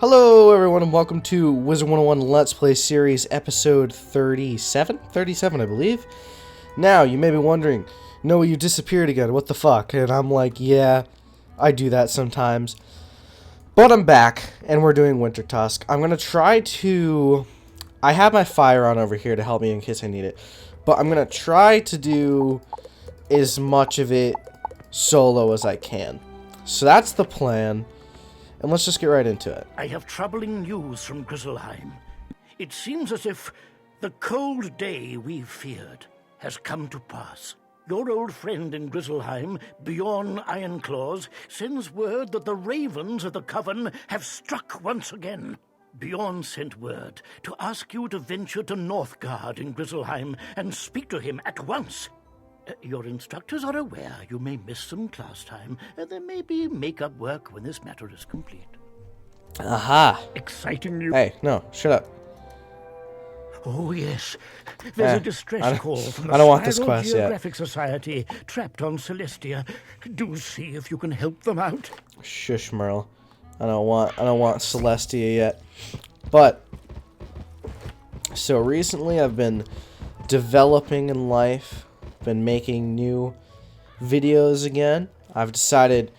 Hello everyone and welcome to Wizard101 Let's Play Series episode 37? 37 I believe. Now, you may be wondering, Noah, you disappeared again, what the fuck? And I'm like, yeah, I do that sometimes. But I'm back, and we're doing Wintertusk. I'm gonna try to... I have my fire on over here to help me in case I need it. But I'm gonna try to do as much of it solo as I can. So that's the plan. And let's just get right into it. I have troubling news from Grizzleheim. It seems as if the cold day we feared has come to pass. Your old friend in Grizzleheim, Bjorn Ironclaws, sends word that the ravens of the Coven have struck once again. Bjorn sent word to ask you to venture to Northgard in Grizzleheim and speak to him at once. Your instructors are aware you may miss some class time. There may be make-up work when this matter is complete. Aha. Exciting news. Hey, no, shut up. Oh, yes. There's a distress call from the I don't want this Spiral quest yet. Geographic Society trapped on Celestia. Do see if you can help them out. Shush, Merle. I don't want Celestia yet. But so recently I've been developing in life. Been making new videos again. I've decided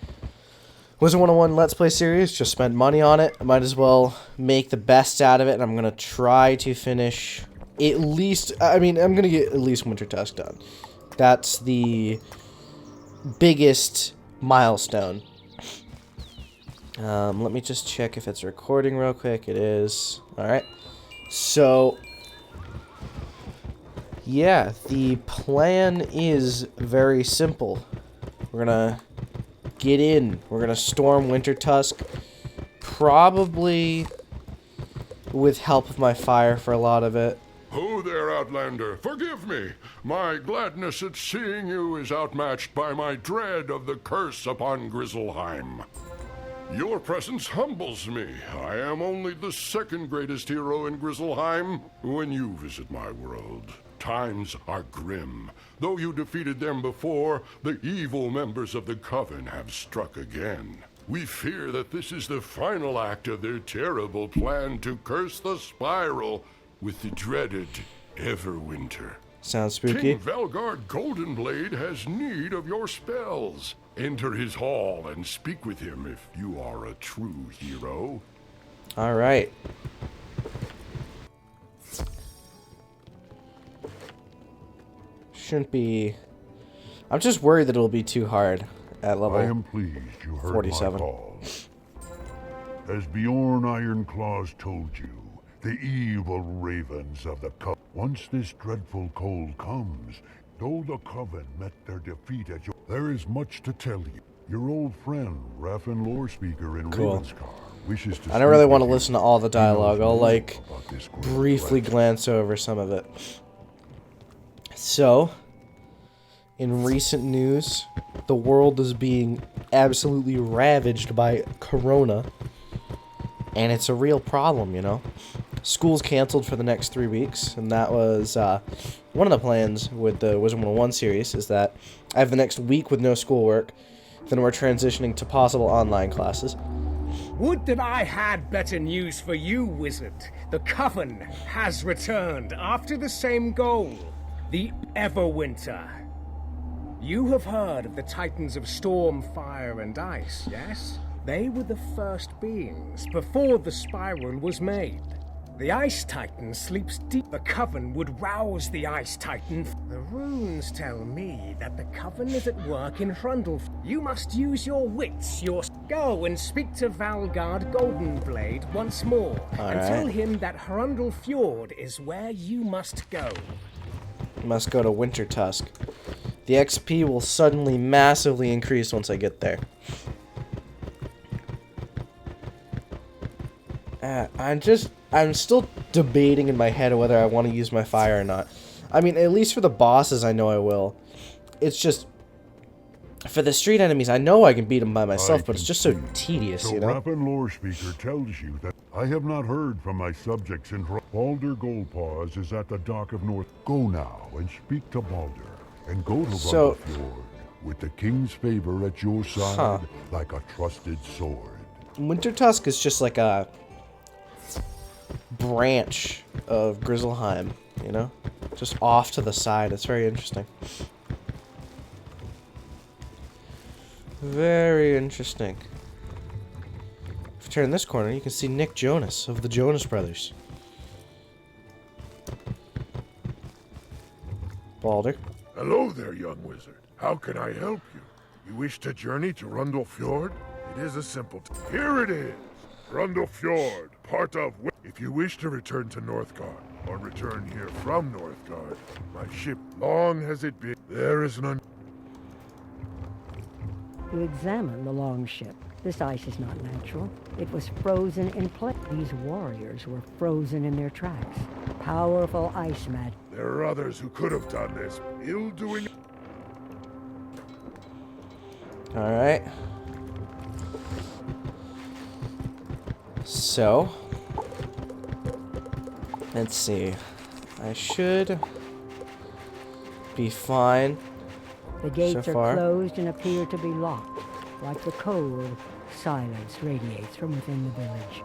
Wizard101 Let's Play series, just spent money on it. I might as well make the best out of it, and I'm gonna try to finish at least, I'm gonna get at least Wintertusk done. That's the biggest milestone. Let me just check if it's recording real quick. It is. Alright. So yeah, the plan is very simple. We're gonna get in. We're gonna storm Wintertusk, probably with help of my fire for a lot of it. Ho there, Outlander. Forgive me. My gladness at seeing you is outmatched by my dread of the curse upon Grizzleheim. Your presence humbles me. I am only the second greatest hero in Grizzleheim when you visit my world. Times are grim. Though you defeated them before, the evil members of the Coven have struck again. We fear that this is the final act of their terrible plan to curse the Spiral with the dreaded Everwinter. Sounds spooky. King Velgard Goldenblade has need of your spells. Enter his hall and speak with him if you are a true hero. All right. Shouldn't be. I'm just worried that it'll be too hard at level I am pleased you heard 47. my call. As Bjorn Ironclaws told you, the evil ravens of the Coven. Once this dreadful cold comes, though the Coven met their defeat at your... There is much to tell you. Your old friend, Raffin Lorespeaker in Ravenscar, wishes to... I don't really want to listen to all the dialogue. I'll, like, briefly glance over some of it. So, in recent news, the world is being absolutely ravaged by Corona. And it's a real problem, you know? School's canceled for the next 3 weeks, and that was one of the plans with the Wizard101 series, is that I have the next week with no schoolwork, then we're transitioning to possible online classes. Would that I had better news for you, Wizard. The Coven has returned after the same goal, the Everwinter. You have heard of the Titans of Storm, Fire, and Ice, yes? They were the first beings before the Spiral was made. The Ice Titan sleeps deep. The Coven would rouse the Ice Titan. The runes tell me that the Coven is at work in Hrundle. You must use your wits, Go and speak to Valgard Goldenblade once more, and tell him that Hrundle Fjord is where you must go. Must go to Wintertusk. The XP will suddenly massively increase once I get there. I'm still debating in my head whether I want to use my fire or not. I mean, at least for the bosses, I know I will. It's just, for the street enemies, I know I can beat them by myself, but it's just so tedious, so you know? Rappin Lorespeaker tells you that I have not heard from my subjects in Balder Goldpaws is at the dock of North. Go now and speak to Balder, and go to Fjord with the king's favor at your side like a trusted sword. Wintertusk is just like a branch of Grizzleheim, you know? Just off to the side. It's very interesting. Very interesting. If you turn this corner, you can see Nick Jonas of the Jonas Brothers. Balder. Hello there, young wizard. How can I help you? You wish to journey to Rundle Fjord? It is a simple Here it is! Rundle Fjord, part of... If you wish to return to Northgard, or return here from Northgard, my ship, long has it been, there is none... You examine the longship. This ice is not natural. It was frozen in place. These warriors were frozen in their tracks. Powerful ice magic. There are others who could have done this. Ill-doing... Alright. So, let's see. I should be fine. The gates so are far. closed and appear to be locked, like the cold silence radiates from within the village.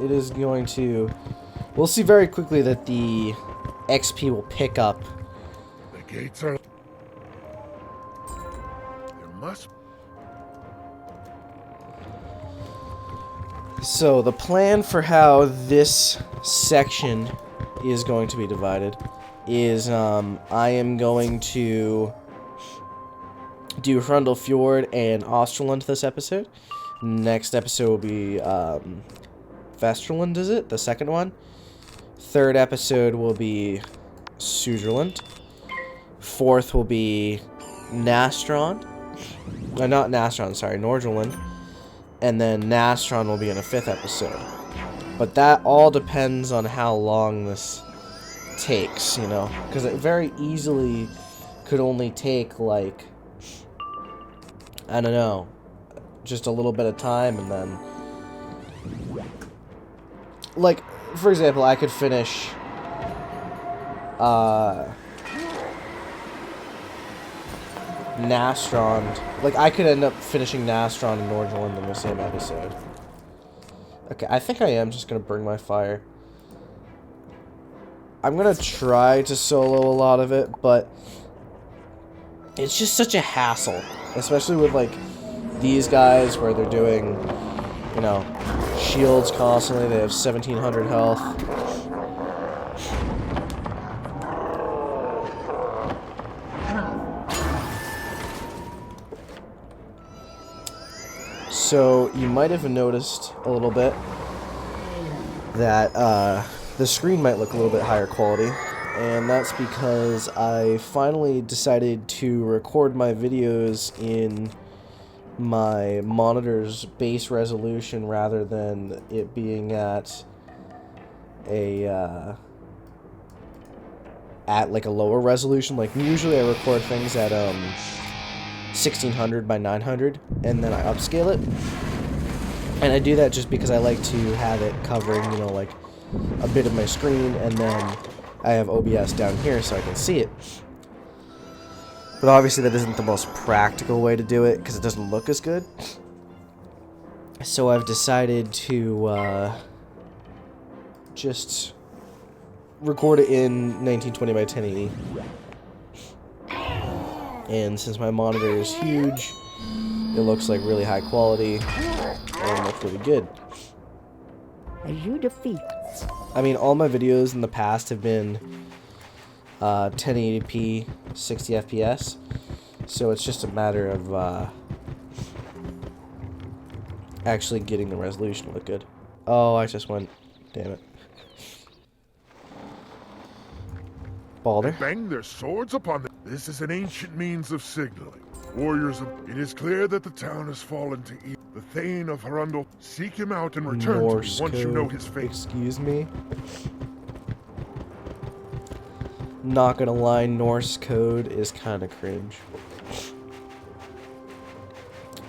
It is going to... We'll see very quickly that the XP will pick up. The gates are... There must... So, the plan for how this section is going to be divided is, I am going to do Hrundle Fjord and Osterlund this episode. Next episode will be, Vesterland, is it? The second one. Third episode will be Suzerland. Fourth will be Nastrond. Not Nastrond, sorry, Nordrland. And then Nastron will be in a fifth episode. But that all depends on how long this takes, you know? Because it very easily could only take, like, I don't know, just a little bit of time, and then... Like, for example, I could finish... Nastrond. Like, I could end up finishing Nastron and Nordjylland in the same episode. Okay, I think I am just gonna bring my fire. I'm gonna try to solo a lot of it, but it's just such a hassle. Especially with, like, these guys where they're doing, you know, shields constantly. They have 1700 health. So, you might have noticed a little bit that the screen might look a little bit higher quality, and that's because I finally decided to record my videos in my monitor's base resolution rather than it being at a like a lower resolution. Like, usually I record things at 1600 by 900, and then I upscale it. And I do that just because I like to have it covering, you know, like, a bit of my screen, and then I have OBS down here so I can see it. But obviously that isn't the most practical way to do it, because it doesn't look as good. So I've decided to, just record it in 1920 by 1080. And since my monitor is huge, it looks like really high quality and looks really good. As you defeat... I mean, all my videos in the past have been 1080p, 60 FPS, so it's just a matter of actually getting the resolution to look good. Oh, I just went, damn it. Balder. Bang their swords upon them. This is an ancient means of signaling. Warriors of... It is clear that the town has fallen to evil. The Thane of Hrundle, seek him out and return Norse to me once you code. know his fate. Excuse me? Not gonna lie, Norse code is kind of cringe.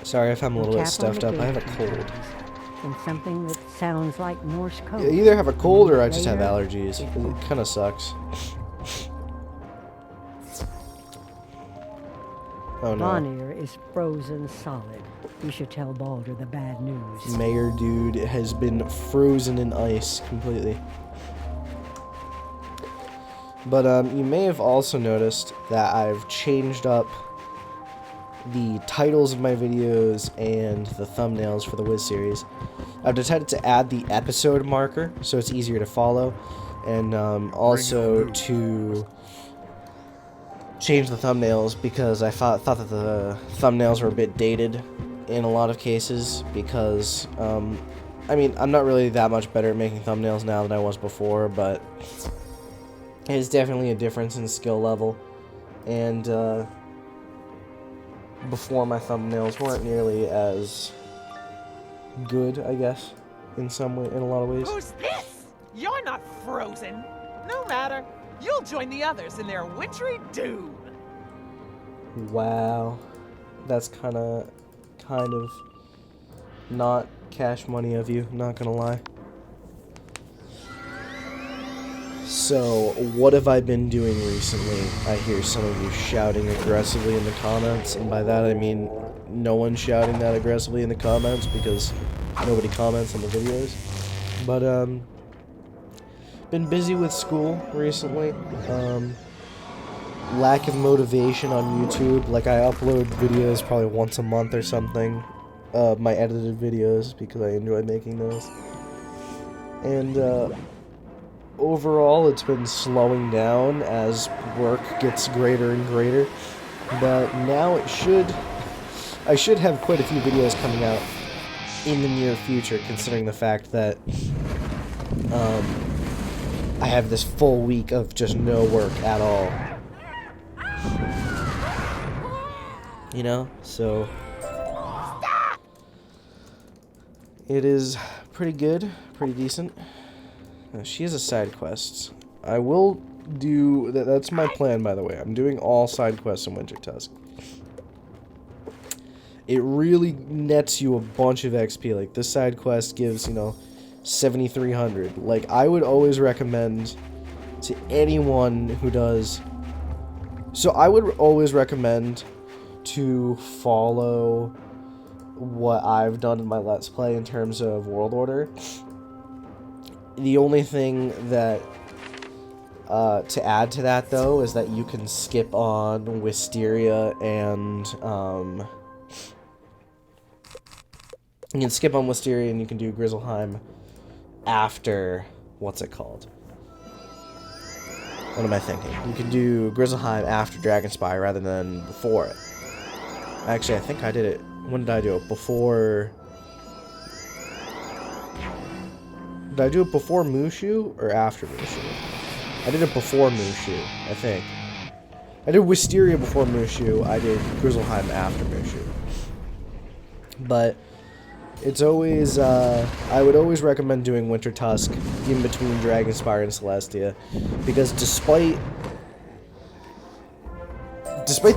Sorry if I'm a little bit stuffed up. I have a cold. And something that sounds like Norse code. I either have a cold or I just have allergies. It kind of sucks. Oh no. Vanir is frozen solid. You should tell Baldur the bad news. Mayor dude has been frozen in ice completely. But you may have also noticed that I've changed up the titles of my videos and the thumbnails for the Wiz series. I've decided to add the episode marker so it's easier to follow, and also to change the thumbnails because I thought that the thumbnails were a bit dated in a lot of cases because, I mean, I'm not really that much better at making thumbnails now than I was before, but it's definitely a difference in skill level, and before my thumbnails weren't nearly as good, I guess, in a lot of ways. Who's this? You're not frozen. No matter. You'll join the others in their wintry doom. Wow, that's kind of not cash money of you, not gonna lie. So, what have I been doing recently? I hear some of you shouting aggressively in the comments, and by that I mean no one shouting that aggressively in the comments because nobody comments on the videos. But, been busy with school recently. Lack of motivation on YouTube. Like, I upload videos probably once a month or something. My edited videos, because I enjoy making those. And, overall, it's been slowing down as work gets greater and greater. But now I should have quite a few videos coming out in the near future, considering the fact that, I have this full week of just no work at all. You know? So it is pretty good, pretty decent. She has a side quest. I will do that's my plan, by the way. I'm doing all side quests in Wintertusk. It really nets you a bunch of XP. Like, this side quest gives, 7,300. Like, I would always recommend to anyone who does... So, I would always recommend to follow what I've done in my Let's Play in terms of World Order. The only thing that... to add to that, though, is that you can skip on Wisteria and, you can skip on Wisteria and you can do Grizzleheim after... What's it called? What am I thinking? You can do Grizzleheim after Dragonspire rather than before it. Actually, I think I did it... When did I do it? Before... Did I do it before Mushu or after Mushu? I did it before Mushu, I think. I did Wisteria before Mushu, I did Grizzleheim after Mushu. But it's always, I would always recommend doing Wintertusk in between Dragonspire and Celestia, because despite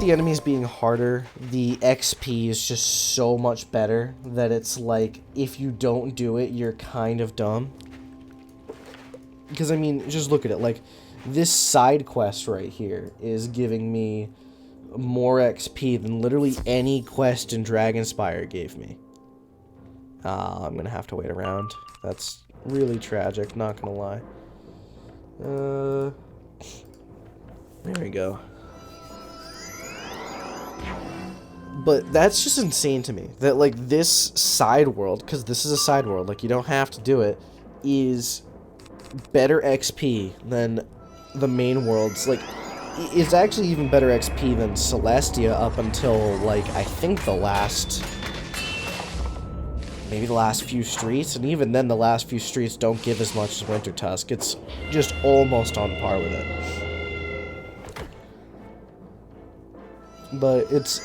the enemies being harder, the XP is just so much better that it's like, if you don't do it, you're kind of dumb. Because, I mean, just look at it, like, this side quest right here is giving me more XP than literally any quest in Dragonspire gave me. I'm gonna have to wait around. That's really tragic, not gonna lie. There we go. But that's just insane to me. That, like, this side world, because this is a side world, like, you don't have to do it, is better XP than the main worlds. Like, it's actually even better XP than Celestia up until, like, I think maybe the last few streets, and even then the last few streets don't give as much as Wintertusk. It's just almost on par with it. But it's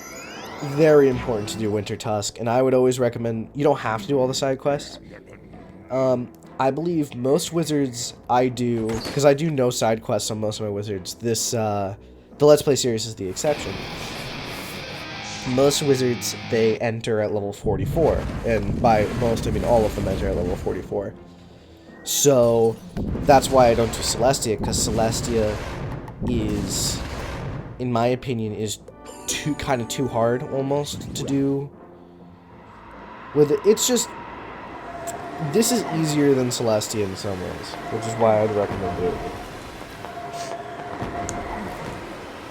very important to do Wintertusk, and I would always recommend... You don't have to do all the side quests. I believe most wizards I do, because I do no side quests on most of my wizards. This, the Let's Play series is the exception. Most wizards, they enter at level 44, and by most, I mean all of them enter at level 44. So, that's why I don't do Celestia, because Celestia is, in my opinion, is kind of too hard almost to do with it. It's just, this is easier than Celestia in some ways, which is why I'd recommend it.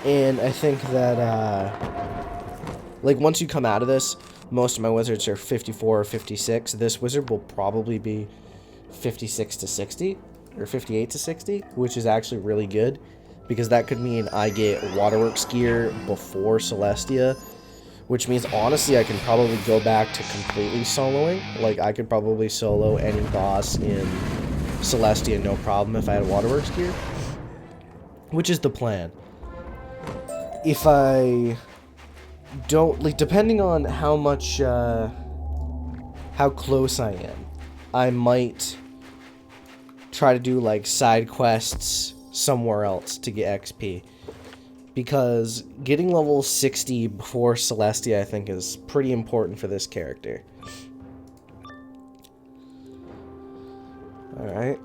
And I think that, like, once you come out of this, most of my wizards are 54 or 56. This wizard will probably be 56 to 60, or 58 to 60, which is actually really good, because that could mean I get Waterworks gear before Celestia, which means, honestly, I can probably go back to completely soloing. Like, I could probably solo any boss in Celestia no problem if I had Waterworks gear, which is the plan. If I don't, like, depending on how much, how close I am, I might try to do, like, side quests somewhere else to get XP. Because getting level 60 before Celestia, I think, is pretty important for this character. Alright.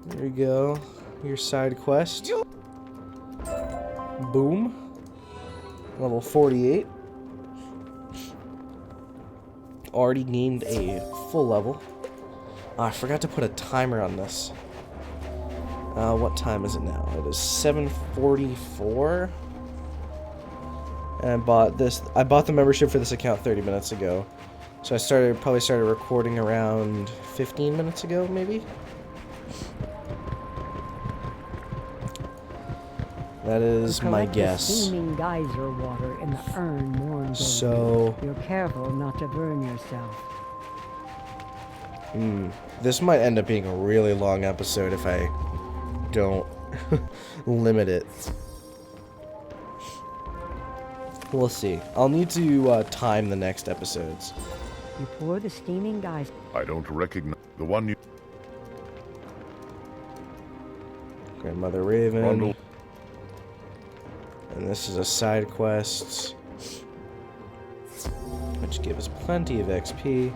There you go. Your side quest. Boom. Level 48. Already gained a full level. Oh, I forgot to put a timer on this. What time is it now? It is 7:44. And I bought the membership for this account 30 minutes ago. So I probably started recording around 15 minutes ago, maybe? That is my guess. Steaming geyser water in the urn morn. So you're careful not to burn yourself. This might end up being a really long episode if I don't limit it. We'll see. I'll need to time the next episodes. You pour the steaming geyser. I don't recognize the one you... Grandmother Raven. Rundle. And this is a side quest, which gives us plenty of XP.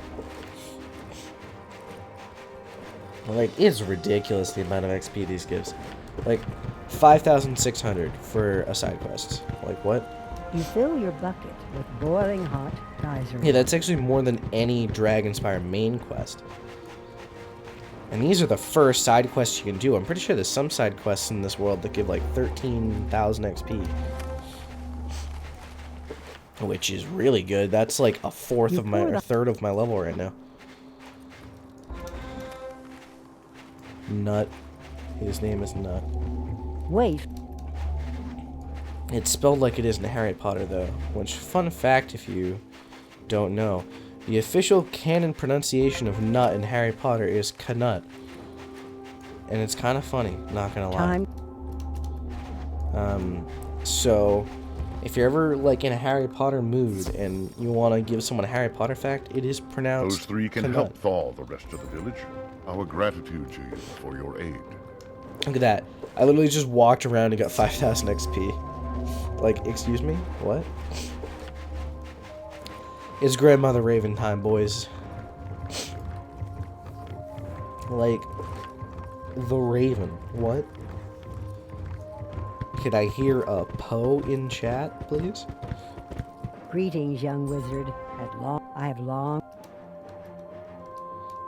Like, it's ridiculous the amount of XP these gives. Like, 5,600 for a side quest. Like, what? You fill your bucket with boiling hot geyser. Yeah, that's actually more than any Dragonspire main quest. And these are the first side quests you can do. I'm pretty sure there's some side quests in this world that give like 13,000 XP. Which is really good. That's like a third of my level right now. Nut. His name is Nut. Wait. It's spelled like it is in Harry Potter, though. Which, fun fact if you don't know. The official canon pronunciation of nut in Harry Potter is Knut. And it's kind of funny, not gonna lie. So, if you're ever, like, in a Harry Potter mood and you want to give someone a Harry Potter fact, it is pronounced Those three can Knut. help thaw the rest of the village. Our gratitude to you for your aid. Look at that. I literally just walked around and got 5,000 XP. Like, excuse me? What? It's Grandmother Raven time, boys. Like, the Raven. What? Could I hear a Poe in chat, please? Greetings, young wizard. I have long.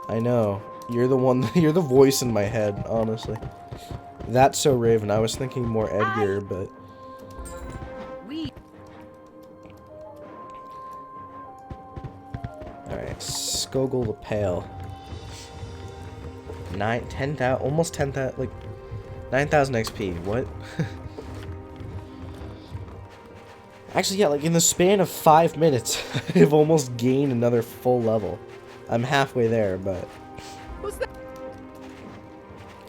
I know. You're the one. You're the voice in my head, honestly. That's so Raven. I was thinking more Edgar, but. Alright, Skogul the Pale. 10,000, almost 10,000, like 9,000 XP. What? Actually, yeah, like in the span of 5 minutes, I've almost gained another full level. I'm halfway there, but Who's that?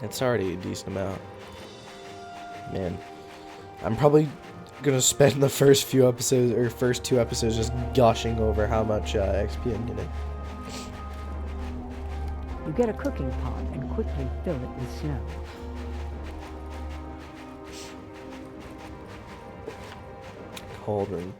it's already a decent amount. Man, I'm probably gonna spend the first few episodes, or first 2 episodes, just gushing over how much XP I'm getting. You get a cooking pot and quickly fill it with snow. Cauldron.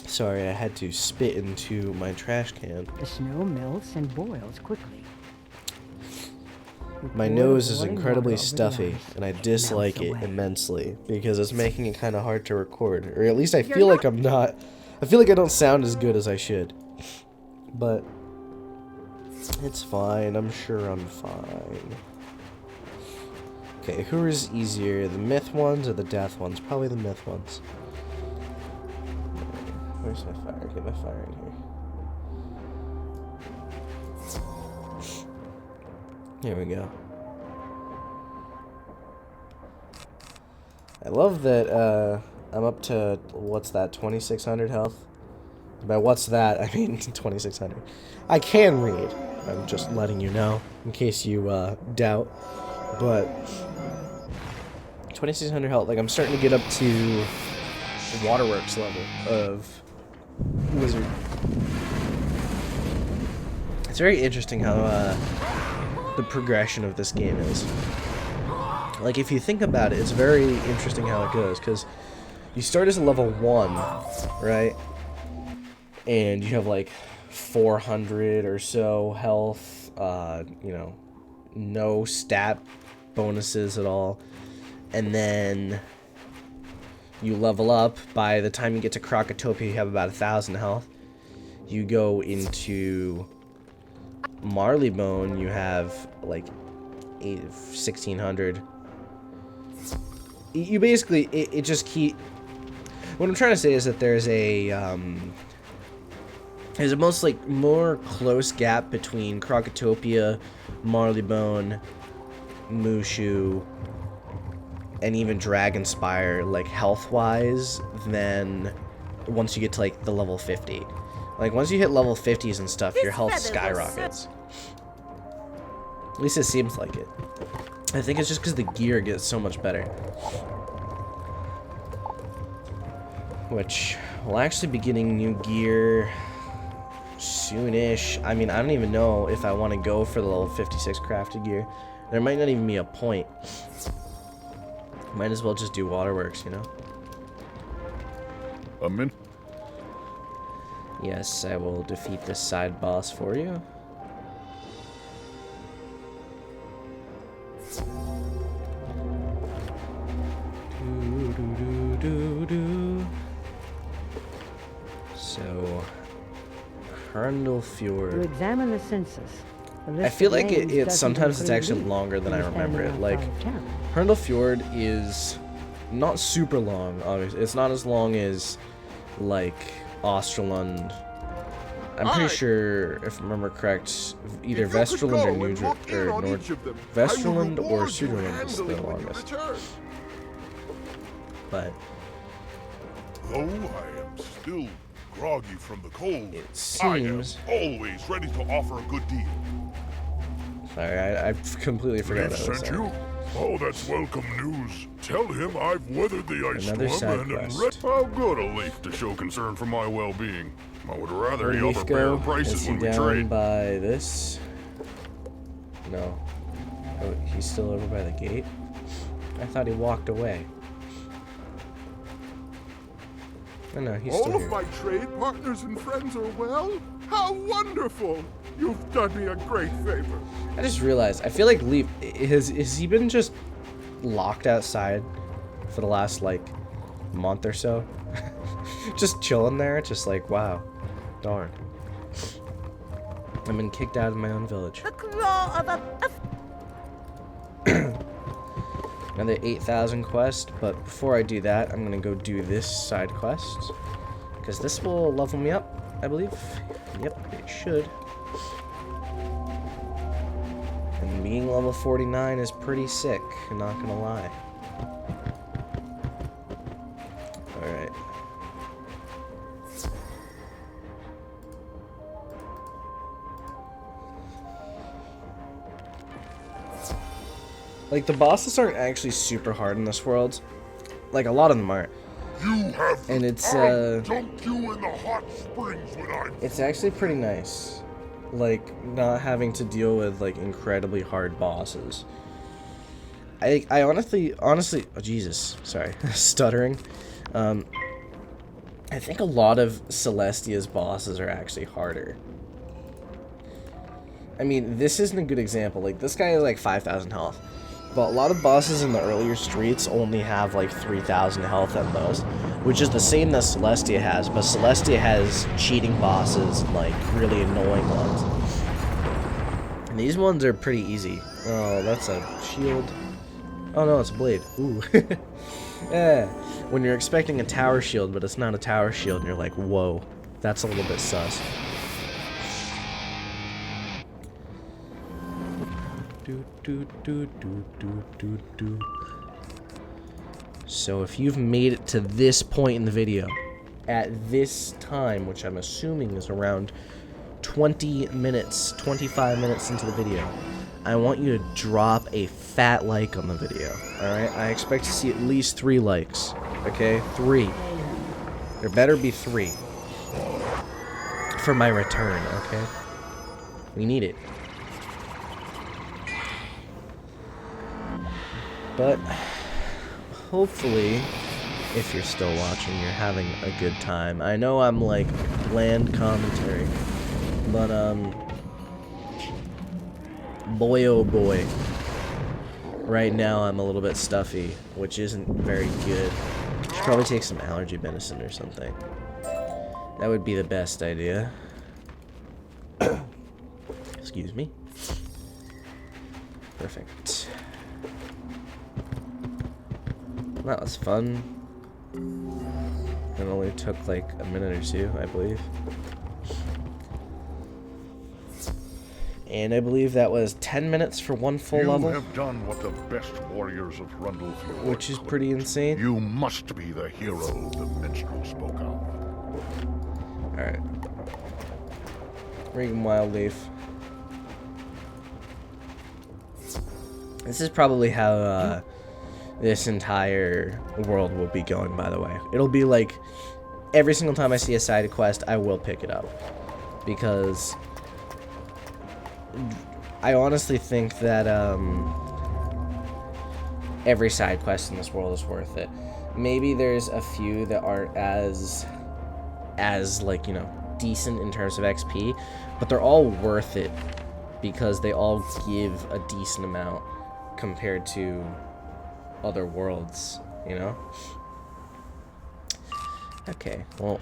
Sorry, I had to spit into my trash can. The snow melts and boils quickly. My nose is incredibly stuffy, and I dislike it immensely because it's making it kind of hard to record. Or at least I feel like I'm not. I feel like I don't sound as good as I should. But it's fine. I'm sure I'm fine. Okay, who is easier, the myth ones or the death ones? Probably the myth ones. Where's my fire? Get my fire in here. Here we go. I love that I'm up to, what's that, 2600 health? By what's that, I mean 2600. I can read. I'm just letting you know, in case you doubt. But 2600 health, like I'm starting to get up to the waterworks level of Wizard. It's very interesting how the progression of this game is. Like, if you think about it, it's very interesting how it goes, because you start as a level 1, right? And you have like 400 or so health, you know, no stat bonuses at all. And then you level up. By the time you get to Krokotopia, you have about 1,000 health. You go into Marleybone, you have like 1,600. You basically, it just keep. What I'm trying to say is that there's a most like more close gap between Krokotopia, Marleybone, Mushu, and even Dragonspire, like health-wise, than once you get to like the level 50. Like once you hit level 50s and stuff, your health skyrockets. At least it seems like it. I think it's just because the gear gets so much better. Which, we'll actually be getting new gear soonish. I mean, I don't even know if I want to go for the level 56 crafted gear. There might not even be a point. Might as well just do waterworks, you know? Yes, I will defeat this side boss for you. So, Herndel Fjord. To examine the census. I feel like sometimes it's actually longer than I remember it. Like, Herndel Fjord is not super long, obviously. It's not as long as, like, Osterlund. I'm pretty sure, if I remember correct, either Vesterland or Vesterland or Suderland is the longest. But though I am still groggy from the cold, it seems I am always ready to offer a good deal. Sorry, I completely forgot that was you? Oh, that's welcome news. Tell him I've weathered the ice Another storm side and quest. how good a leaf to show concern for my well-being. I would rather he Leaf overpay our go? prices Is he when we down trade. by this? No. Oh, he's still over by the gate? I thought he walked away. Oh no, he's still All here. of my trade partners and friends are well? How wonderful! You've done me a great favor. I just realized, I feel like Leaf, has he been just locked outside for the last, like, month or so? Just chilling there, just like, wow, darn. I've been kicked out of my own village. Another 8,000 quest, but before I do that, I'm gonna go do this side quest, because this will level me up, I believe. Yep, it should. And being level 49 is pretty sick, I'm not gonna lie. Alright. Like, the bosses aren't actually super hard in this world. Like, a lot of them aren't. You have And it's, dumped you in the hot springs when I'm it's actually pretty nice. Like, not having to deal with, like, incredibly hard bosses. I honestly, oh Jesus, sorry, stuttering. I think a lot of Celestia's bosses are actually harder. I mean, this isn't a good example. Like, this guy has like 5,000 health. But a lot of bosses in the earlier streets only have like 3,000 health at most, which is the same that Celestia has, but Celestia has cheating bosses and like really annoying ones. And these ones are pretty easy. Oh, that's a shield. Oh no, it's a blade. Ooh. Yeah. When you're expecting a tower shield, but it's not a tower shield, and you're like, whoa, that's a little bit sus. So if you've made it to this point in the video, at this time, which I'm assuming is around 20 minutes, 25 minutes into the video, I want you to drop a fat like on the video, alright? I expect to see at least 3 likes, okay? 3. There better be 3. For my return, okay? We need it. But hopefully, if you're still watching, you're having a good time. I know I'm like bland commentary, but boy oh boy, right now I'm a little bit stuffy, which isn't very good. Should probably take some allergy medicine or something. That would be the best idea. Excuse me. Perfect. That was fun. It only took like a minute or 2, I believe. And I believe that was 10 minutes for 1 full level. You have done what the best warriors of Rundlefjord which is pretty insane. You must be the hero the minstrel spoke of. Alright. Regan Wildleaf. This is probably how this entire world will be going, by the way. It'll be like, every single time I see a side quest, I will pick it up. Because I honestly think that every side quest in this world is worth it. Maybe there's a few that aren't as like, you know, decent in terms of XP, but they're all worth it because they all give a decent amount compared to other worlds, you know? Okay, well,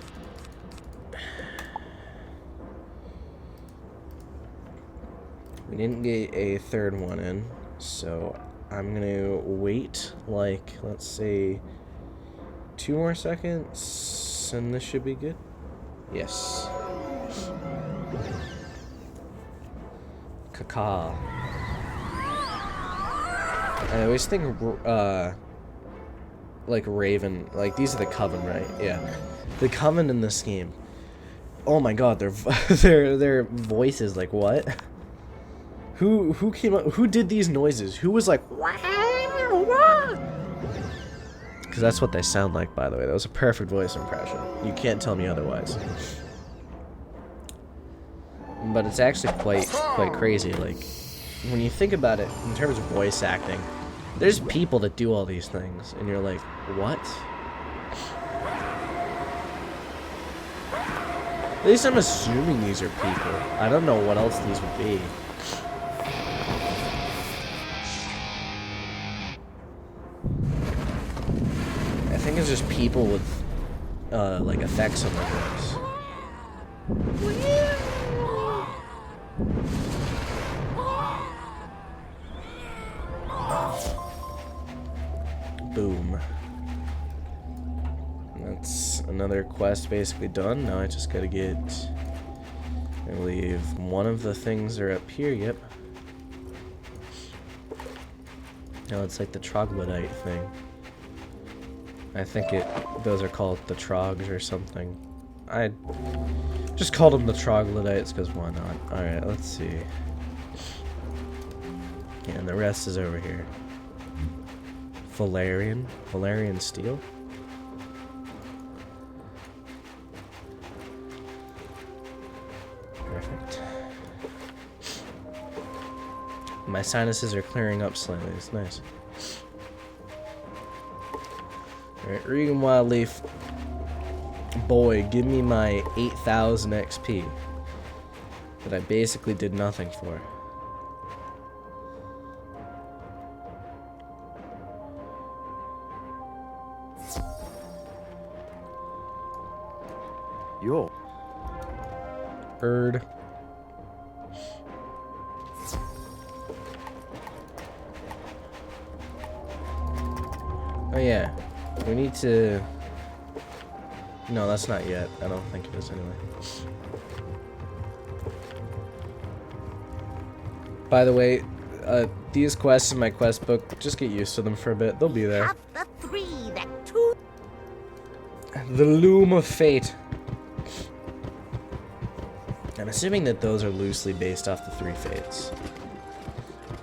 we didn't get a third one in, so I'm gonna wait like, let's say 2 more seconds and this should be good. Yes. Caca. I always think, like Raven, like these are the Coven, right? Yeah, the Coven in this game. Oh my God, their voices, like what? Who came up? Who did these noises? Who was like? Because that's what they sound like, by the way. That was a perfect voice impression. You can't tell me otherwise. But it's actually quite crazy. Like, when you think about it in terms of voice acting, there's people that do all these things, and you're like, what? At least I'm assuming these are people. I don't know what else these would be. I think it's just people with, like, effects on their voice. Boom. That's another quest basically done. Now I just gotta get, I believe, one of the things are up here. Yep. No, it's like the troglodyte thing. I think those are called the trogs or something. I just called them the troglodytes because why not? Alright, let's see. Yeah, and the rest is over here. Valerian steel? Perfect. My sinuses are clearing up slightly. It's nice. Alright, Regan Wildleaf. Boy, give me my 8,000 XP. that I basically did nothing for. Yo. Bird. Oh yeah, we need to... No, that's not yet. I don't think it is anyway. By the way, these quests in my quest book, just get used to them for a bit. They'll be there. Have the three that two. The Loom of Fate. I'm assuming that those are loosely based off the 3 fates.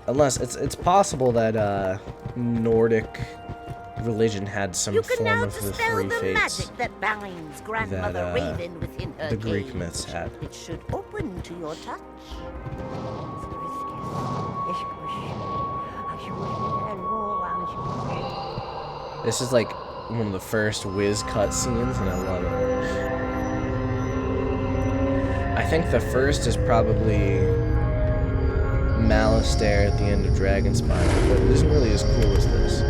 Unless it's possible that Nordic religion had some You can form now of the dispel 3 the fates magic that binds Grandmother Raven within her the Greek cage. myths had. It should open to your touch. This is like one of the first Wiz cutscenes, and I love it. I think the first is probably Malastare at the end of Dragon Spire, but it isn't really as cool as this.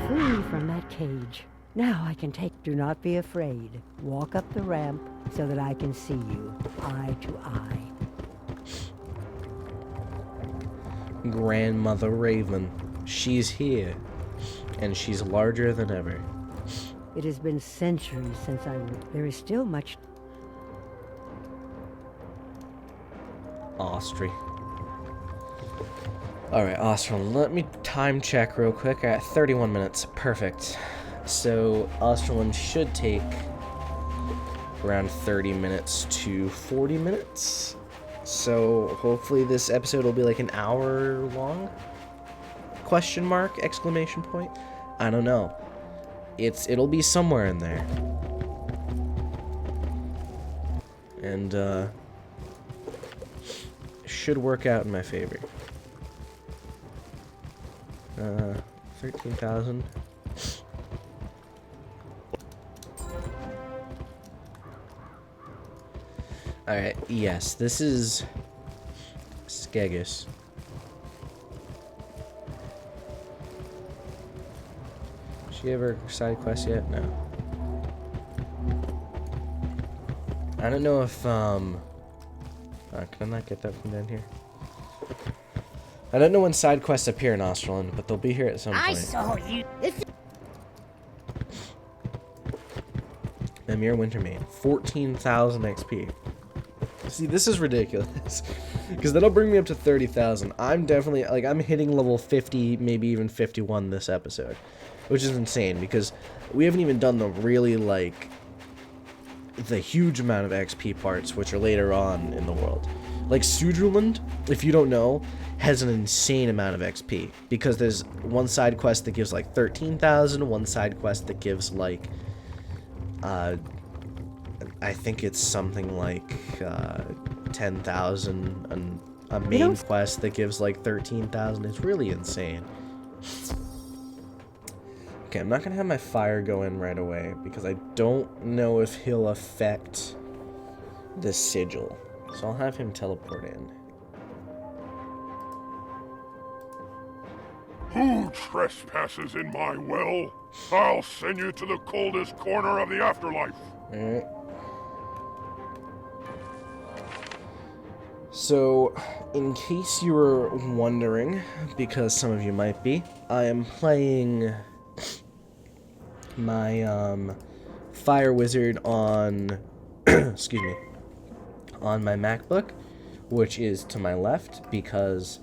Free from that cage. Now I can take. Do not be afraid. Walk up the ramp so that I can see you, eye to eye. Grandmother Raven. She's here, and she's larger than ever. It has been centuries since there is still much. Ostry. Alright, Osterlund, let me time check real quick. Alright, 31 minutes. Perfect. So, Osterlund should take around 30 minutes to 40 minutes. So, hopefully this episode will be like an hour long? Question mark? Exclamation point? I don't know. It'll be somewhere in there. And, should work out in my favor. 13,000. Alright, yes, this is Skegis. She ever side quest yet? No. I don't know if, can I not get that from down here? I don't know when side quests appear in Osterlund, but they'll be here at some point. I saw you. Amir Wintermane, 14,000 XP. See, this is ridiculous. Because that'll bring me up to 30,000. I'm definitely, like, I'm hitting level 50, maybe even 51 this episode. Which is insane, because we haven't even done the really, like, the huge amount of XP parts, which are later on in the world. Like, Sudruland, if you don't know, has an insane amount of XP. Because there's one side quest that gives, like, 13,000, one side quest that gives, like, I think it's something like 10,000, and a main quest that gives like 13,000. It's really insane. Okay, I'm not gonna have my fire go in right away because I don't know if he'll affect the sigil. So I'll have him teleport in. Who trespasses in my well? I'll send you to the coldest corner of the afterlife. Alright. So, in case you were wondering, because some of you might be, I am playing my Fire Wizard on, excuse me, on my MacBook, which is to my left, because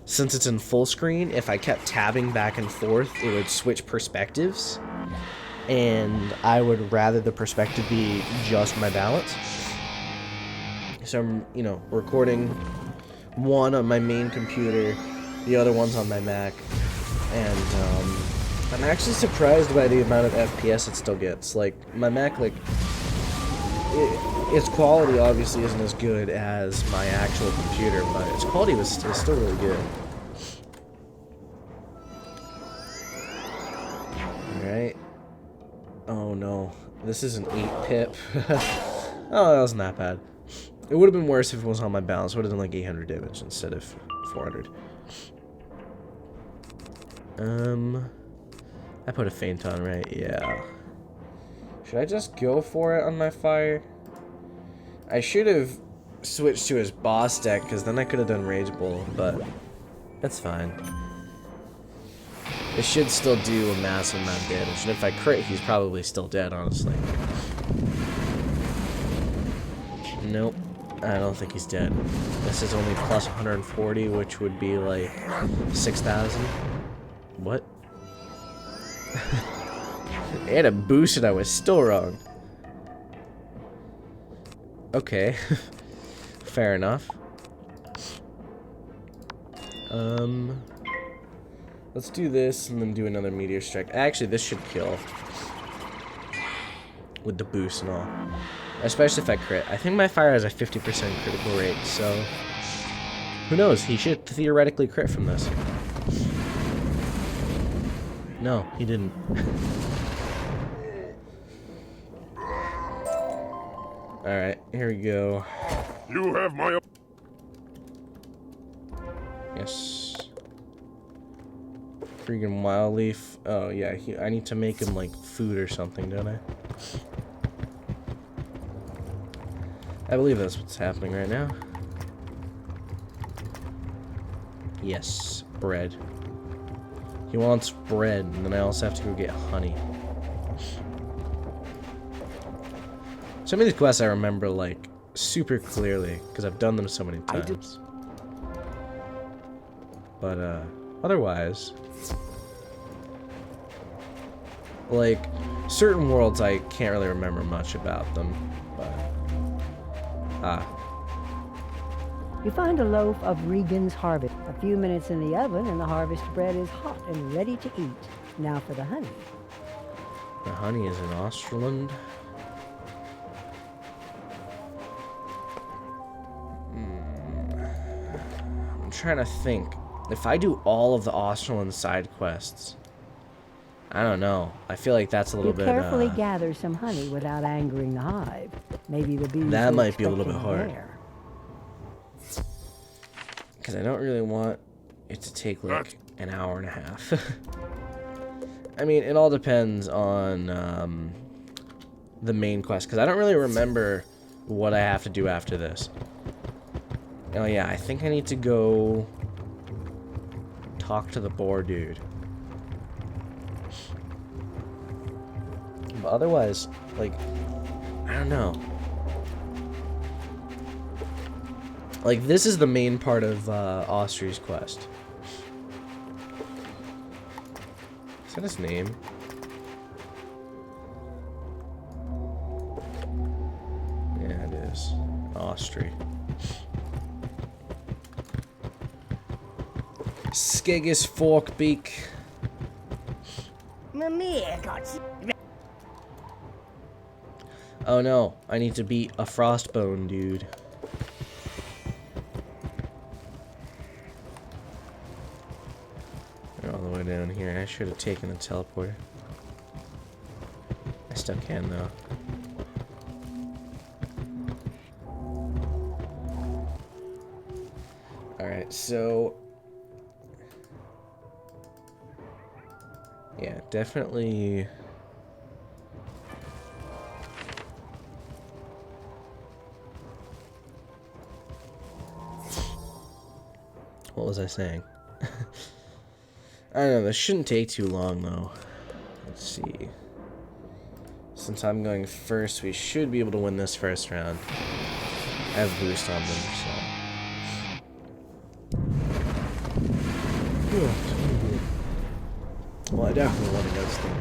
since it's in full screen, if I kept tabbing back and forth, it would switch perspectives, and I would rather the perspective be just my balance. So I'm, you know, recording one on my main computer, the other one's on my Mac, and I'm actually surprised by the amount of FPS it still gets. Like, my Mac, like, its quality obviously isn't as good as my actual computer, but its quality is still really good. Alright. Oh no. This is an 8 pip. Oh, that wasn't that bad. It would have been worse if it was on my balance. It would have done like 800 damage instead of 400. I put a feint on, right? Yeah. Should I just go for it on my fire? I should have switched to his boss deck, because then I could have done Rage Bull, but that's fine. It should still do a massive amount of damage, and if I crit, he's probably still dead, honestly. Nope. I don't think he's dead. This is only plus 140, which would be like 6,000. What? It had a boost and I was still wrong. Okay. Fair enough. Let's do this and then do another meteor strike. Actually, this should kill. With the boost and all. Especially if I crit. I think my fire has a 50% critical rate, so... Who knows? He should theoretically crit from this. No, he didn't. Alright, here we go. You have my... Yes. Freaking wild leaf. Oh, yeah, I need to make him, like, food or something, don't I? I believe that's what's happening right now. Yes, bread. He wants bread, and then I also have to go get honey. Some of these quests I remember, like, super clearly, because I've done them so many times. But, otherwise... Like, certain worlds I can't really remember much about them, but... You find a loaf of Regan's harvest. A few minutes in the oven and the harvest bread is hot and ready to eat. Now for the honey. The honey is in Australand. I'm trying to think. If I do all of the Australand side quests, I don't know. I feel like that's a little bit... Carefully gather some honey without angering the hive. Maybe the bees that will might be a little expect bit it hard. there. Because I don't really want it to take like an hour and a half. I mean, it all depends on the main quest. Because I don't really remember what I have to do after this. Oh yeah, I think I need to go talk to the boar dude. But otherwise, like, I don't know. Like, this is the main part of Austri's quest. Is that his name? Yeah, it is. Austri. Skeggis Forkbeak. Oh no, I need to beat a Frostbone dude. All the way down here. I should have taken the teleporter. I still can though. Alright, so... yeah, definitely... what was I saying? I don't know, this shouldn't take too long though. Let's see. Since I'm going first, we should be able to win this first round. I have boost on them, so. Well, I definitely won against them.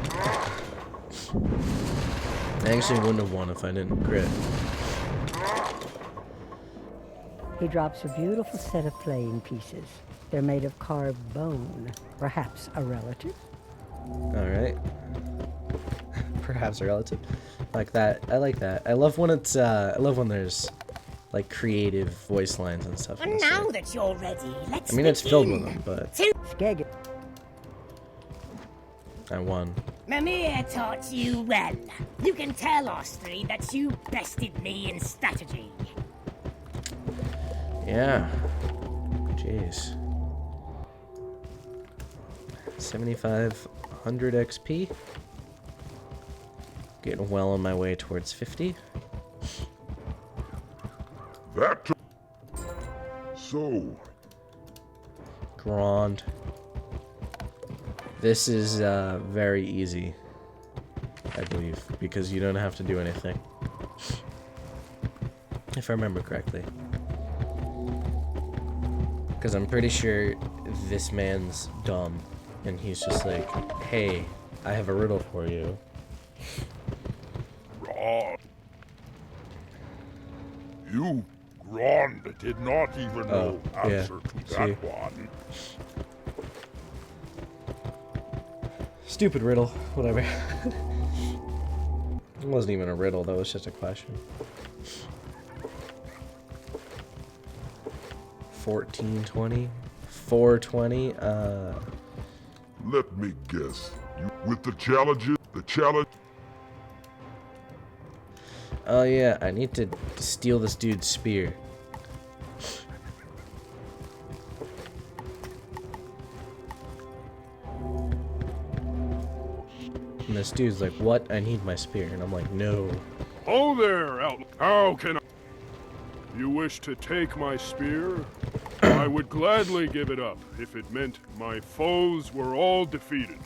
I actually wouldn't have won if I didn't crit. He drops a beautiful set of playing pieces. They're made of carved bone. Perhaps a relative? Alright. Perhaps a relative. Like that. I like that. I love when it's, I love when there's, like, creative voice lines and stuff. And now that you're ready, let's I mean, it's filled with them, but... Skeg. I won. Mimir taught you well. You can tell us three that you bested me in strategy. Yeah. Jeez. 7,500 XP. Getting well on my way towards 50. That. So. Grand. This is very easy, I believe, because you don't have to do anything. If I remember correctly. Because I'm pretty sure this man's dumb. And he's just like, hey, I have a riddle for you. You, Grond, did not even know answer to that one. Stupid riddle, whatever. It wasn't even a riddle, that was just a question. 1420, 420, Let me guess. You with the challenge. Oh yeah, I need to steal this dude's spear. And this dude's like, what? I need my spear. And I'm like, no. Oh there, Outlaw. How can I... You wish to take my spear? I would gladly give it up if it meant my foes were all defeated.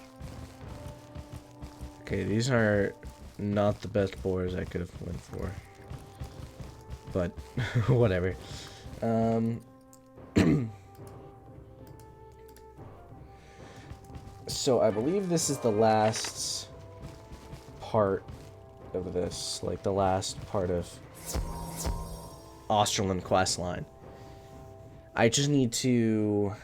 Okay, these are not the best boars I could have went for. But, whatever. So, I believe this is the last part of this. Like, the last part of Australian quest line. I just need to...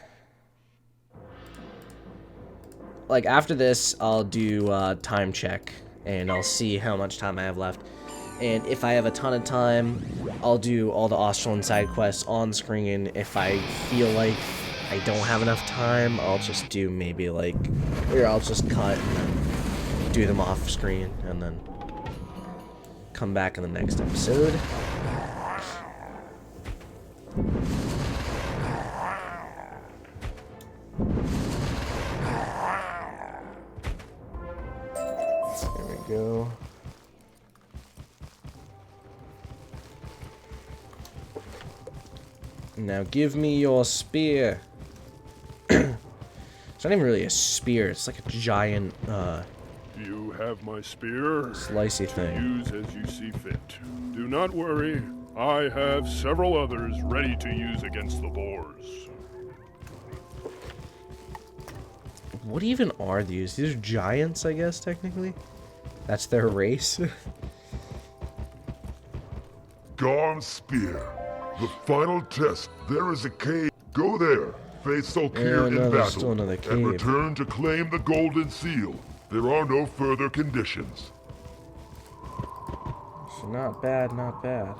Like, after this, I'll do a time check, and I'll see how much time I have left. And if I have a ton of time, I'll do all the Australian side quests on screen. If I feel like I don't have enough time, I'll just do maybe, like... Or I'll just cut and then do them off screen, and then come back in the next episode. Go. Now give me your spear. It's not even really a spear, it's like a giant You have my spear. Slicey thing. Use as you see fit. Do not worry. I have several others ready to use against the boars. What even are these? These are giants, I guess, technically? That's their race? Gone spear. The final test. There is a cave. Go there. Face Solkir in battle. And return to claim the golden seal. There are no further conditions. So not bad, not bad.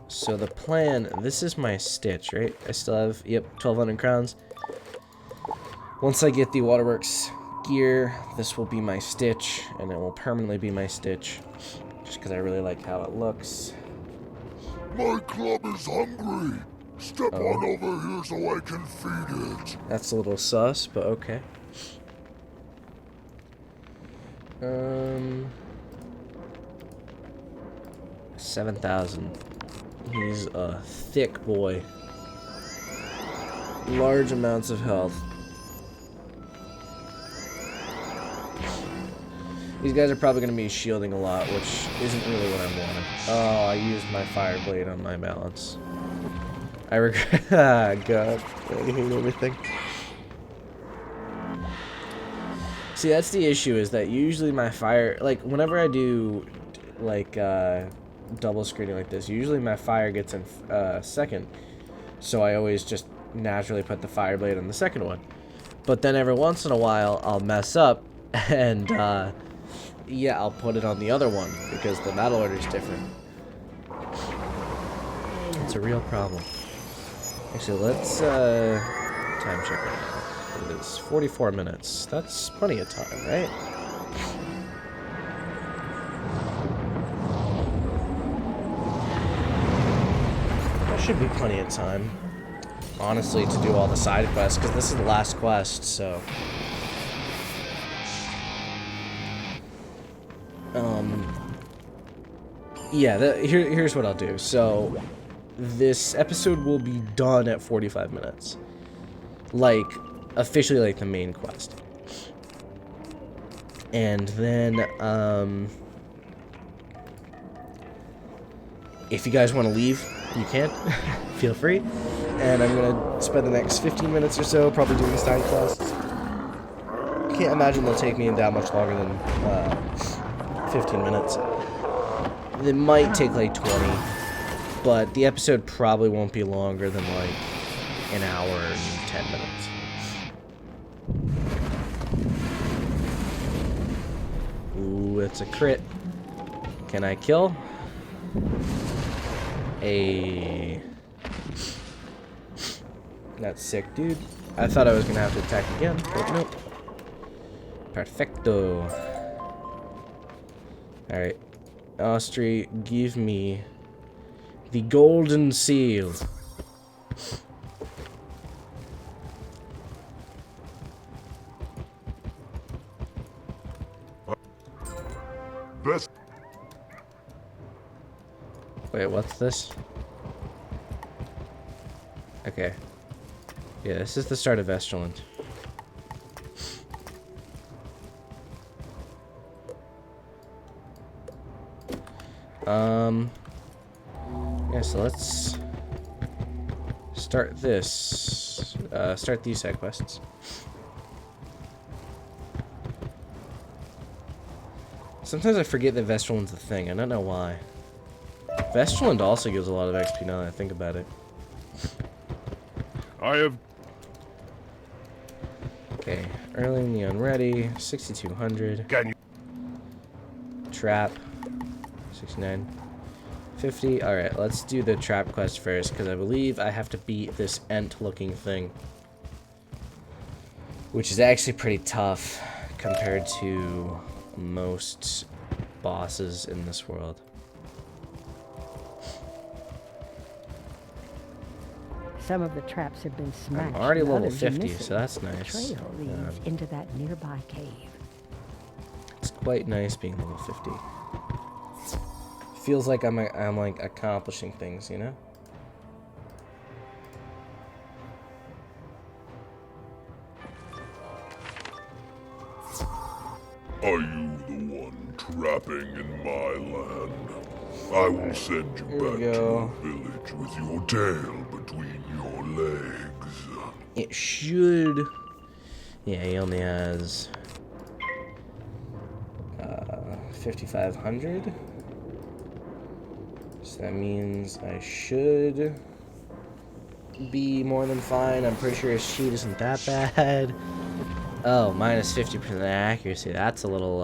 So the plan, this is my stitch, right? I still have, yep, 1,200 crowns. Once I get the waterworks gear, this will be my stitch, and it will permanently be my stitch, just because I really like how it looks. My club is hungry. Step on over here so I can feed it. That's a little sus, but okay. 7,000. He's a thick boy. Large amounts of health. These guys are probably going to be shielding a lot, which isn't really what I wanted. Oh, I used my fire blade on my balance. I regret. Ah, God. I hate everything. See, that's the issue, is that usually my fire... Like, whenever I do, like, double screening like this, usually my fire gets in second. So I always just naturally put the fire blade on the second one. But then every once in a while, I'll mess up, and, yeah, I'll put it on the other one, because the battle order is different. It's a real problem. Actually, let's time check right now. It is 44 minutes. That's plenty of time, right? That should be plenty of time, honestly, to do all the side quests, because this is the last quest, so... Yeah, here's what I'll do. So, this episode will be done at 45 minutes. Like, officially, like, the main quest. And then, if you guys want to leave, you can. Feel free. And I'm going to spend the next 15 minutes or so probably doing side quests. Can't imagine they'll take me that much longer than 15 minutes. It might take like 20, but the episode probably won't be longer than like an hour and 10 minutes. Ooh, it's a crit. Can I kill? That's sick, dude. I thought I was gonna have to attack again, but nope. Perfecto. Alright. Austri, give me the golden seal. Wait, what's this? Okay. Yeah, this is the start of Vesterland. Yeah, so let's start this. Start these side quests. Sometimes I forget that Vesterland's a thing. I don't know why. Vesterland also gives a lot of XP now that I think about it. I have... Okay, early neon ready, 6,200. Can you... Trap, 69. 50. Alright, let's do the trap quest first, because I believe I have to beat this ent-looking thing. Which is actually pretty tough compared to most bosses in this world. Some of the traps have been smashed. I'm already and level others are 50, missing. so that's nice. The trail leads into that nearby cave. It's quite nice being level 50. Feels like I'm like accomplishing things, you know? Are you the one trapping in my land? I will send you Here we back to go. your village with your tail between your legs. It should... Yeah, he only has... 5,500. So that means I should be more than fine. I'm pretty sure his sheet isn't that bad. Oh, minus 50% accuracy. That's a little,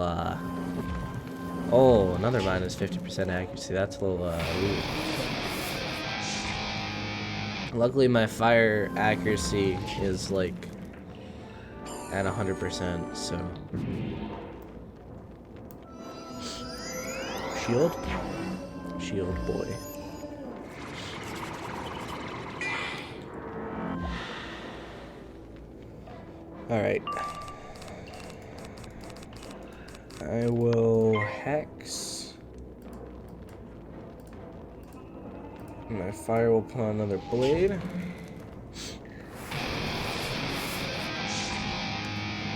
Oh, another minus 50% accuracy. That's a little, ooh. Luckily, my fire accuracy is, like, at 100%, so... Shield? Shield boy. Alright. I will hex. My fire will put on another blade.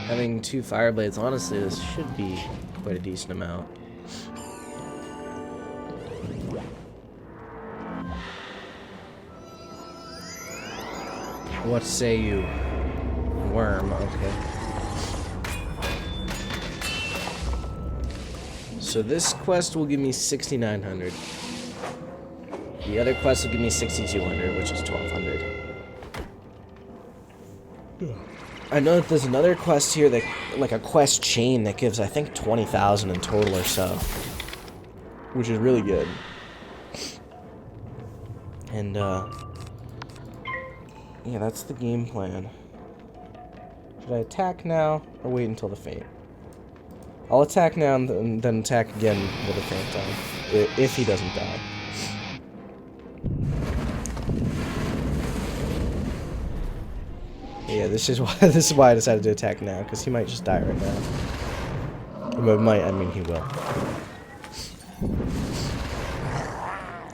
Having 2 fire blades, honestly, this should be quite a decent amount. What say you? Worm, okay. So this quest will give me 6,900. The other quest will give me 6,200, which is 1,200. I know that there's another quest here that, like a quest chain that gives, I think, 20,000 in total or so, which is really good. And yeah, that's the game plan. Should I attack now or wait until the feint? I'll attack now and then attack again with a feint time, if he doesn't die. Yeah, this is why I decided to attack now, because he might just die right now. But might, I mean he will.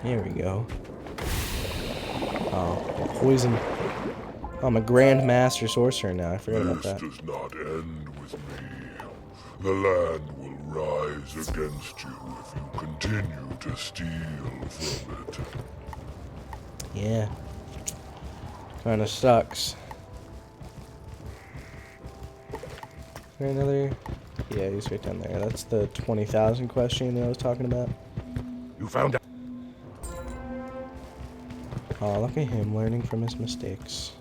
Here we go. Oh, poison. Oh, I'm a Grand Master Sorcerer now. I forgot about that. This does not end with me. The land will rise against you if you continue to steal from it. Yeah. Kinda sucks. Is there another? Yeah, he's right down there. That's the 20,000 question that I was talking about. You found out. Oh, look at him learning from his mistakes.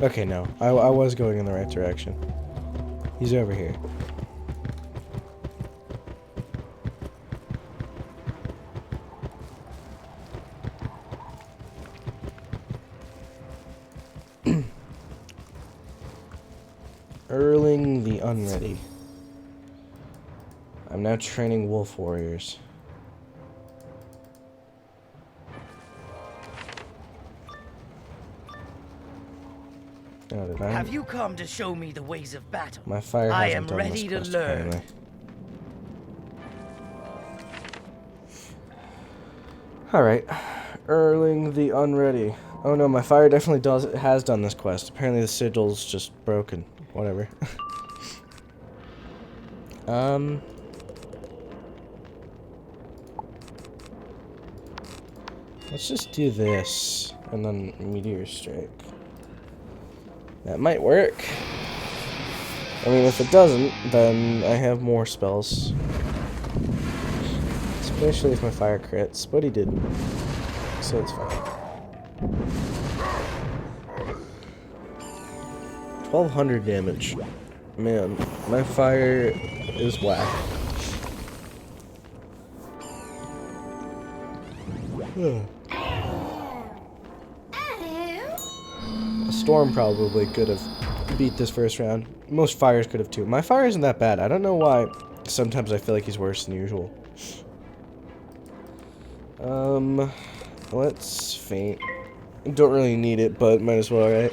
Okay, no. I was going in the right direction. He's over here. Erling the Unready. I'm now training wolf warriors. Oh, did I? Have you come to show me the ways of battle? My fire I hasn't am done ready this to quest, learn. apparently. Alright. Erling the Unready. Oh no, my fire definitely has done this quest. Apparently the sigil's just broken. Whatever. Let's just do this, and then Meteor Strike. That might work. I mean, if it doesn't, then I have more spells. Especially if my fire crits, but he didn't. So it's fine. 1200 damage. Man, my fire is whack. A storm probably could have beat this first round. Most fires could have too. My fire isn't that bad. I don't know why. Sometimes I feel like he's worse than usual. Let's feint. Don't really need it, but might as well, right?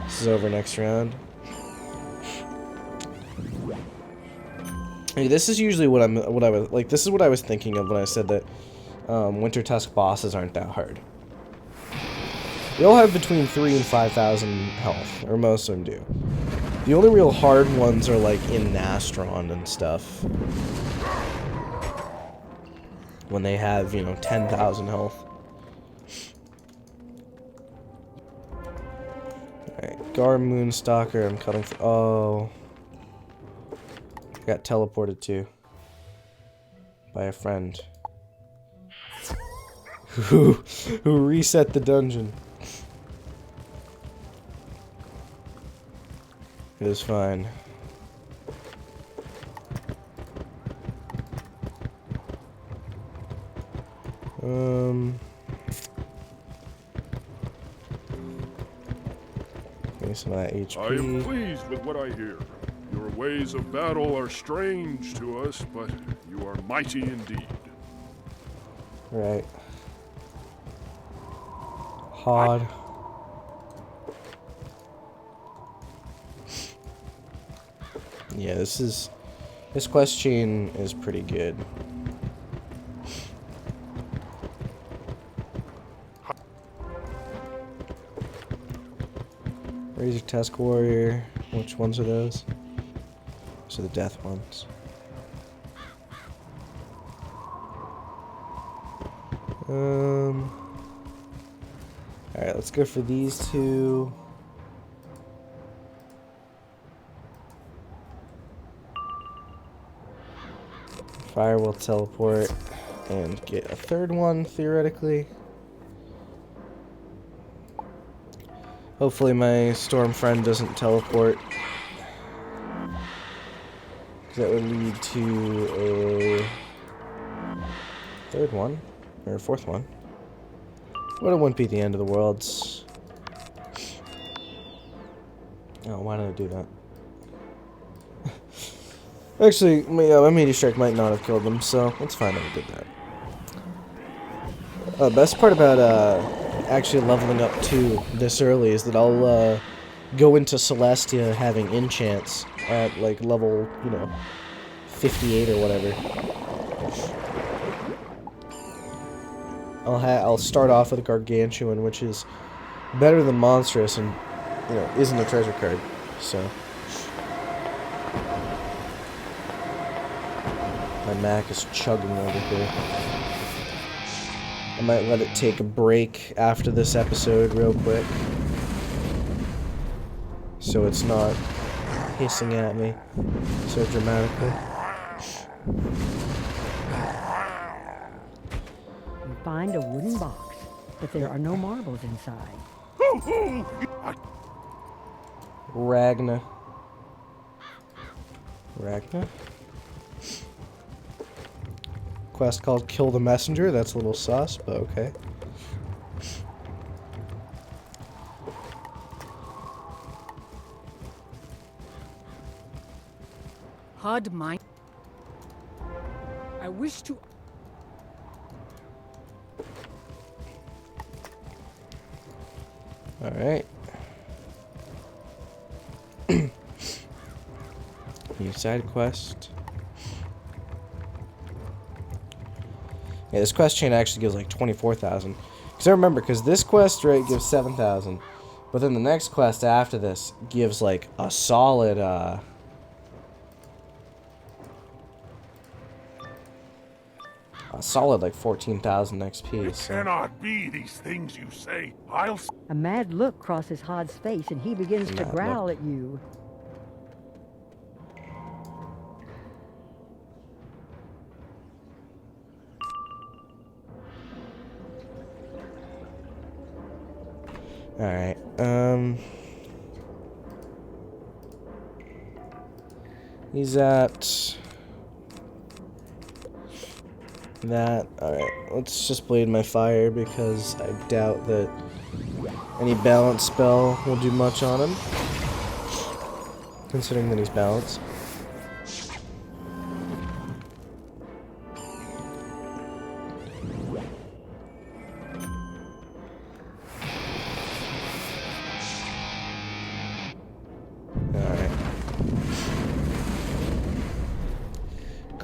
This is over next round. Hey, this is usually what I was thinking of when I said that Wintertusk bosses aren't that hard. They all have between 3,000 and 5,000 health, or most of them do. The only real hard ones are like in Nastron and stuff. When they have, you know, 10,000 health. Alright, Gar Moonstalker, I'm cutting for. Oh. I got teleported to. By a friend. Who reset the dungeon. It is fine. Give me some of that HP. I am pleased with what I hear. Your ways of battle are strange to us, but you are mighty indeed. Right. Hard. Yeah, this quest chain is pretty good. Razor Tusk Warrior. Which ones are those? Those are the death ones. Alright, let's go for these two. Fire will teleport and get a third one, theoretically. Hopefully my storm friend doesn't teleport. That would lead to a third one, or a fourth one. But it wouldn't be the end of the worlds. Oh, why did I do that? Actually, my meteor strike might not have killed them, so it's fine that I did that. The best part about actually leveling up to this early is that I'll go into Celestia having enchants at like level, 58 or whatever. I'll start off with a Gargantuan, which is better than Monstrous and isn't a treasure card. So my Mac is chugging over here. I might let it take a break after this episode real quick, so it's not hissing at me so dramatically. You find a wooden box, but there are no marbles inside. Ragna. Quest called Kill the Messenger. That's a little sus, but okay. Hard mind. I wish to. All right. New side quest. Yeah, this quest chain actually gives like 24,000. Because I remember, because this quest rate gives 7,000, but then the next quest after this gives like a solid like 14,000 XP. It cannot be these things you say. A mad look crosses Hod's face, and he begins to growl at you. Alright, he's at that. Alright, let's just bleed my fire because I doubt that any balance spell will do much on him, considering that he's balanced.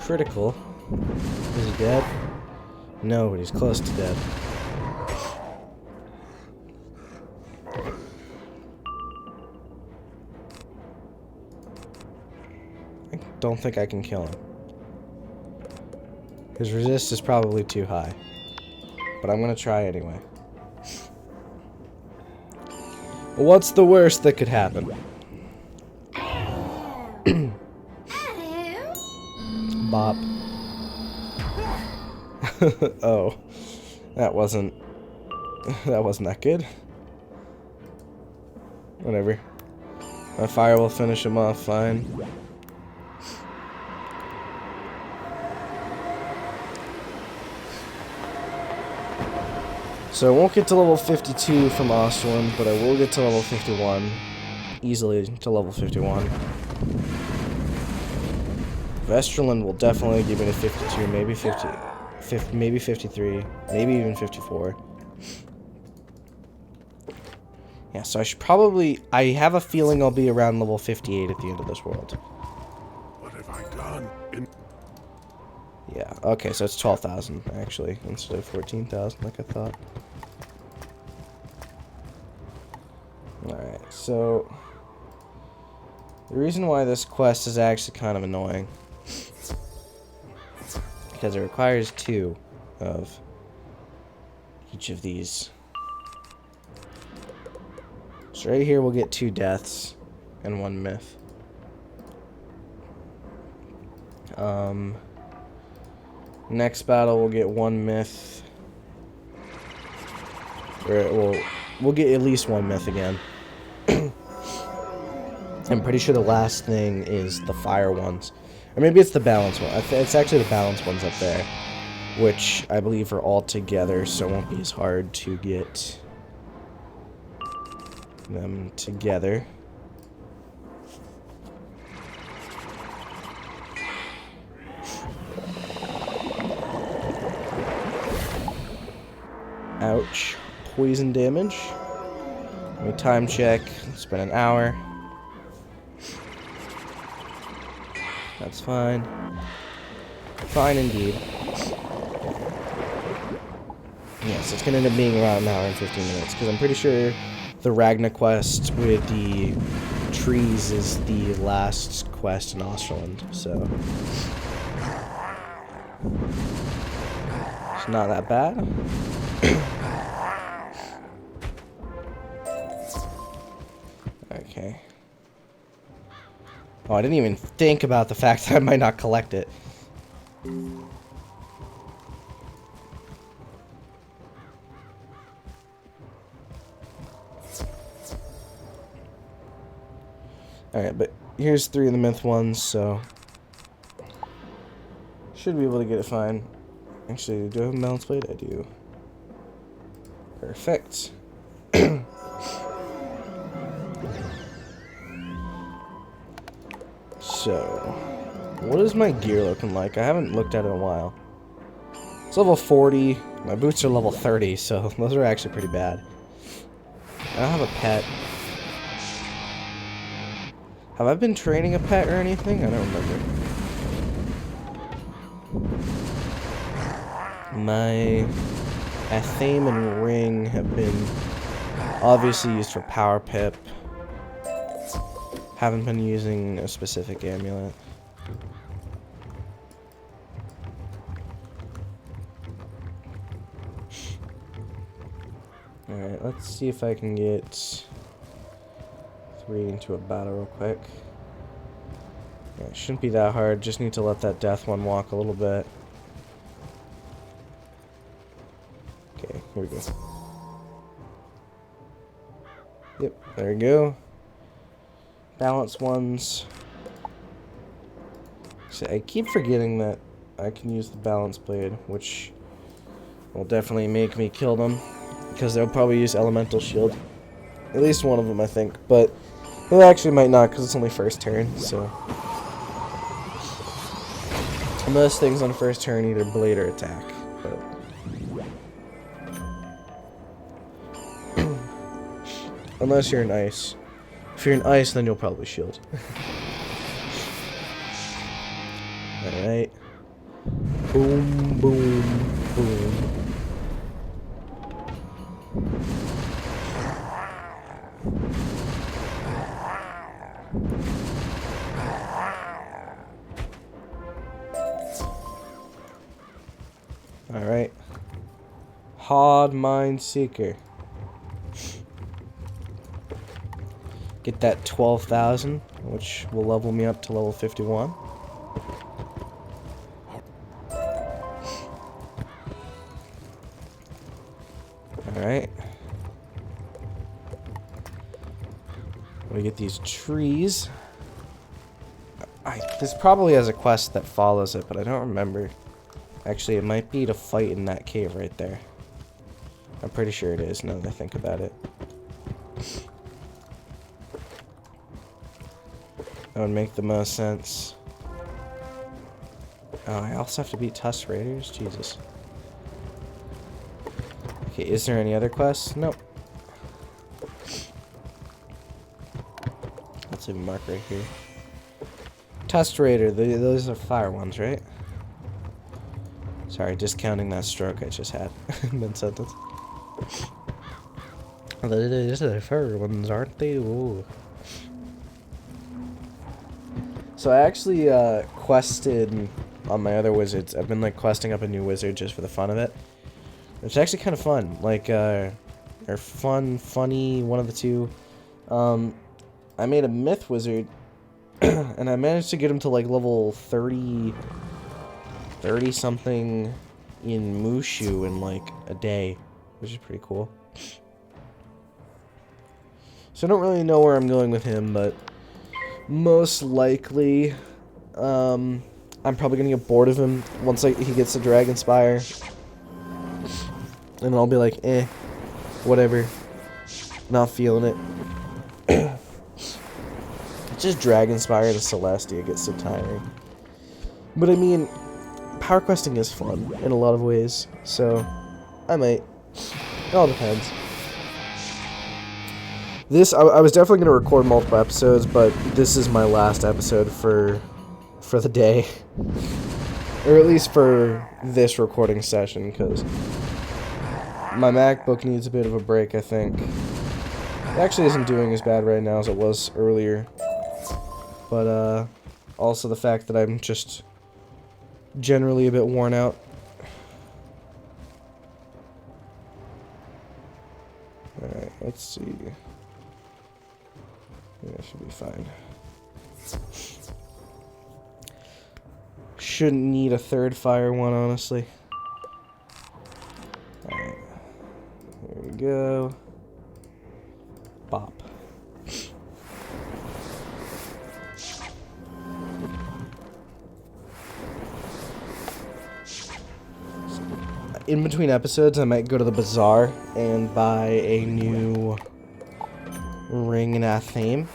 Critical. Is he dead? No, but he's close to dead. I don't think I can kill him. His resist is probably too high. But I'm gonna try anyway. What's the worst that could happen? Bop. Oh. That wasn't that good. Whatever. My fire will finish him off fine. So I won't get to level 52 from Osterlund, but I will get to level 51. Easily to level 51. Vesterland will definitely give me to 52, maybe 50, maybe 53, maybe even 54. Yeah, so I should probably... I have a feeling I'll be around level 58 at the end of this world. What have I done? Yeah, okay, so it's 12,000, actually, instead of 14,000 like I thought. Alright, so... The reason why this quest is actually kind of annoying, because it requires 2 of each of these. So right here we'll get 2 deaths and 1 myth. Next battle we'll get 1 myth. Or we'll get at least 1 myth again. I'm pretty sure the last thing is the fire ones. Or maybe it's the balance one. It's actually the balance ones up there, which I believe are all together, so it won't be as hard to get them together. Ouch. Poison damage. Let me time check. It's been an hour. That's fine. Fine indeed. Yes, it's gonna end up being around an hour and 15 minutes, because I'm pretty sure the Ragna quest with the trees is the last quest in Osterland, so it's not that bad. Okay. Oh, I didn't even think about the fact that I might not collect it. Alright, but here's 3 of the myth ones, so should be able to get it fine. Actually, do I have a balance blade? I do. Perfect. So, what is my gear looking like? I haven't looked at it in a while. It's level 40. My boots are level 30, so those are actually pretty bad. I don't have a pet. Have I been training a pet or anything? I don't remember. My Athame and Ring have been obviously used for Power Pip. Haven't been using a specific amulet. Alright, let's see if I can get 3 into a battle real quick. Yeah, it shouldn't be that hard, just need to let that death one walk a little bit. Okay, here we go. Yep, there we go. Balance ones. So I keep forgetting that I can use the balance blade, which will definitely make me kill them, because they'll probably use elemental shield. At least one of them, I think, but they actually might not, because it's only first turn. So most things on first turn either blade or attack, but unless you're in ice. If you're in ice, then you'll probably shield. Alright. Boom, boom, boom. Alright. Hard Mind Seeker. Get that 12,000, which will level me up to level 51. Alright. We get these trees. This probably has a quest that follows it, but I don't remember. Actually, it might be to fight in that cave right there. I'm pretty sure it is, now that I think about it. That would make the most sense. Oh, I also have to beat Tusk Raiders? Jesus. Okay, is there any other quests? Nope. Let's leave a mark right here. Tusk Raider, those are fire ones, right? Sorry, discounting that stroke I just had mid-sentence. Those are the fire ones, aren't they? Ooh. So I actually quested on my other wizards. I've been like questing up a new wizard just for the fun of it. It's actually kind of fun. Like, or funny, one of the two. I made a myth wizard, and I managed to get him to like level 30 something in Mushu in like a day, which is pretty cool. So I don't really know where I'm going with him, but most likely, I'm probably gonna get bored of him once he gets the Dragonspire. And I'll be like, whatever. Not feeling it. Just Dragonspire to Celestia gets so tiring. But I mean, power questing is fun in a lot of ways, so I might. It all depends. I was definitely going to record multiple episodes, but this is my last episode for the day. Or at least for this recording session, because my MacBook needs a bit of a break, I think. It actually isn't doing as bad right now as it was earlier. But, also the fact that I'm just generally a bit worn out. Alright, let's see. Yeah, should be fine. Shouldn't need a third fire one, honestly. Alright. There we go. Bop. In between episodes, I might go to the bazaar and buy a new ring and athame.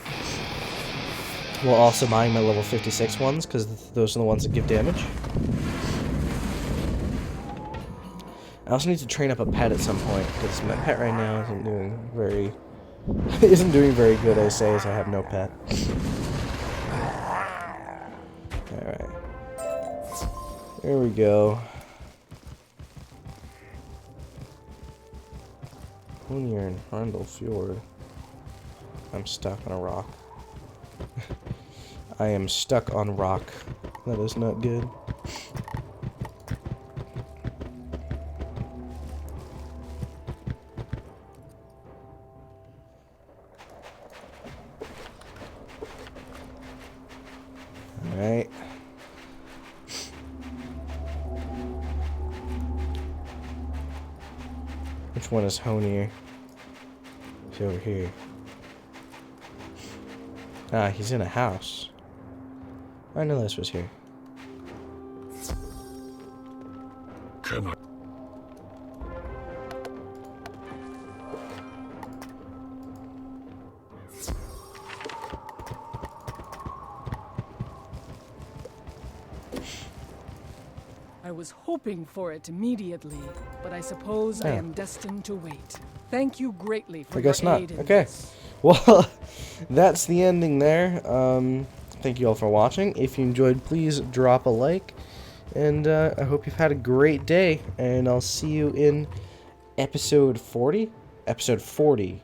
While also buying my level 56 ones, because those are the ones that give damage. I also need to train up a pet at some point, because my pet right now isn't doing very good, I say, as I have no pet. Alright. There we go. When you're in Harndel Fjord, I'm stuck on a rock. I am stuck on rock. That is not good. Alright. Which one is Honier? He's over here. Ah, he's in a house. I know this was here. Can I? I was hoping for it immediately, but I suppose I am destined to wait. Thank you greatly for your aid in this. Well, that's the ending there. Thank you all for watching. If you enjoyed, please drop a like. And I hope you've had a great day. And I'll see you in episode 40? Episode 40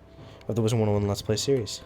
of the Wizard101 Let's Play series.